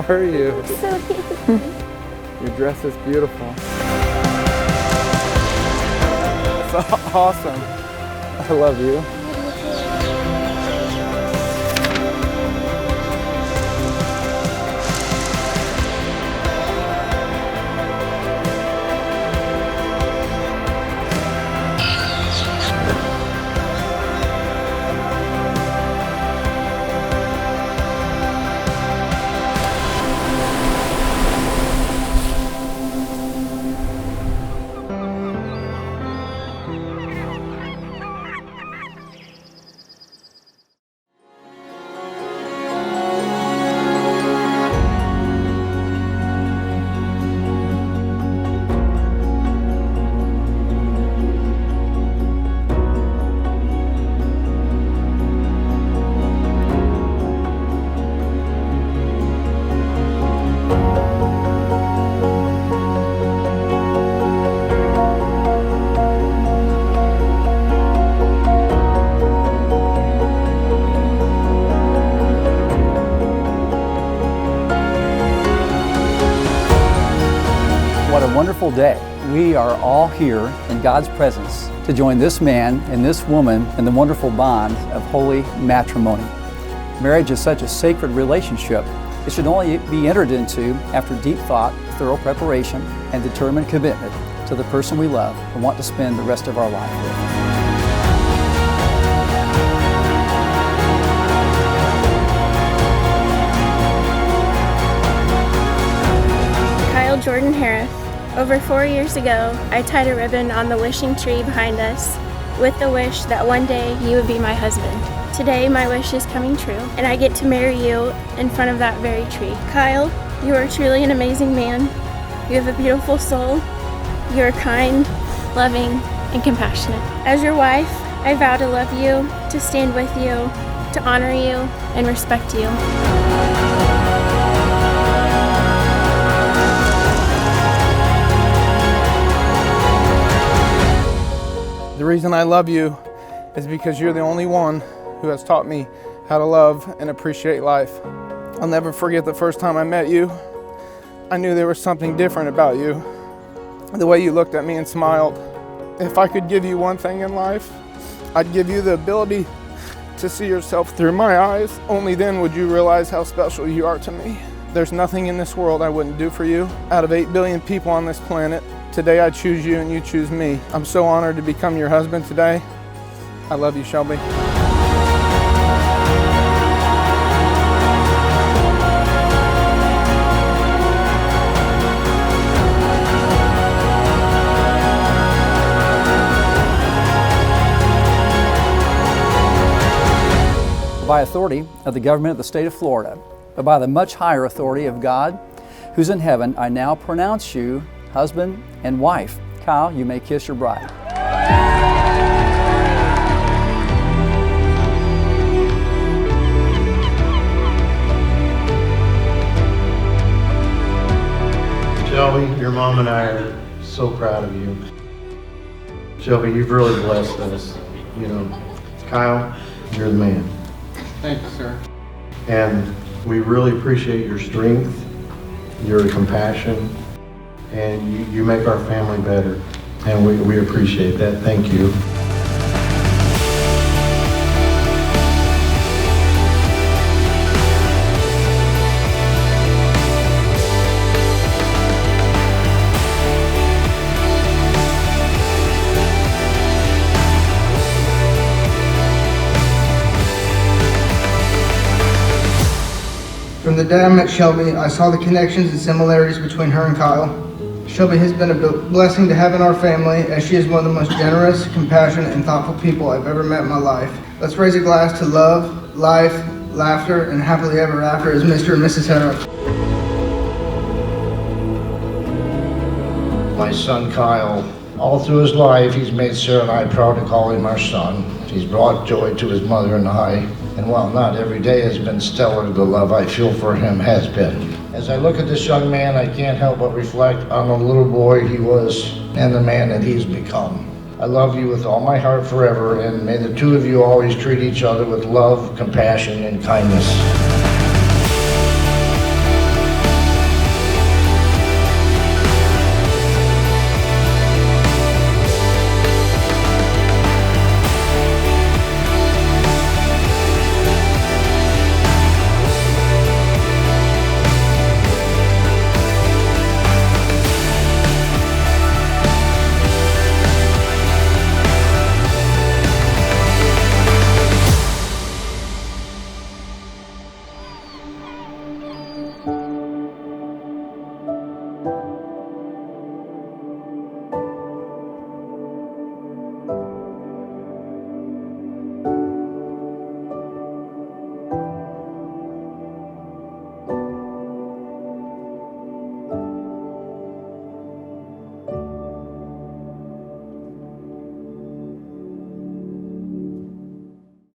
are you? So beautiful. Your dress is beautiful. It's awesome. I love you. What a wonderful day. We are all here in God's presence to join this man and this woman in the wonderful bond of holy matrimony. Marriage is such a sacred relationship. It should only be entered into after deep thought, thorough preparation, and determined commitment to the person we love and want to spend the rest of our life with. Jordan Harris. Over 4 years ago, I tied a ribbon on the wishing tree behind us with the wish that one day you would be my husband. Today, my wish is coming true, and I get to marry you in front of that very tree. Kyle, you are truly an amazing man. You have a beautiful soul. You are kind, loving, and compassionate. As your wife, I vow to love you, to stand with you, to honor you, and respect you. The reason I love you is because you're the only one who has taught me how to love and appreciate life. I'll never forget the first time I met you. I knew there was something different about you. The way you looked at me and smiled. If I could give you one thing in life, I'd give you the ability to see yourself through my eyes. Only then would you realize how special you are to me. There's nothing in this world I wouldn't do for you. Out of 8 billion people on this planet, today I choose you and you choose me. I'm so honored to become your husband today. I love you, Shelby. By authority of the government of the state of Florida, but by the much higher authority of God, who's in heaven, I now pronounce you husband and wife. Kyle, you may kiss your bride. Shelby, your mom and I are so proud of you. Shelby, you've really blessed us. You know, Kyle, you're the man. Thank you, sir. And we really appreciate your strength, your compassion, and you make our family better. And we appreciate that. Thank you. From the day I met Shelby, I saw the connections and similarities between her and Kyle. Shelby has been a blessing to have in our family, as she is one of the most generous, compassionate, and thoughtful people I've ever met in my life. Let's raise a glass to love, life, laughter, and happily ever after as Mr. and Mrs. Hedrick. My son Kyle, all through his life, he's made Sarah and I proud to call him our son. He's brought joy to his mother and I. And while not every day has been stellar, the love I feel for him has been. As I look at this young man, I can't help but reflect on the little boy he was and the man that he's become. I love you with all my heart forever, and may the two of you always treat each other with love, compassion, and kindness.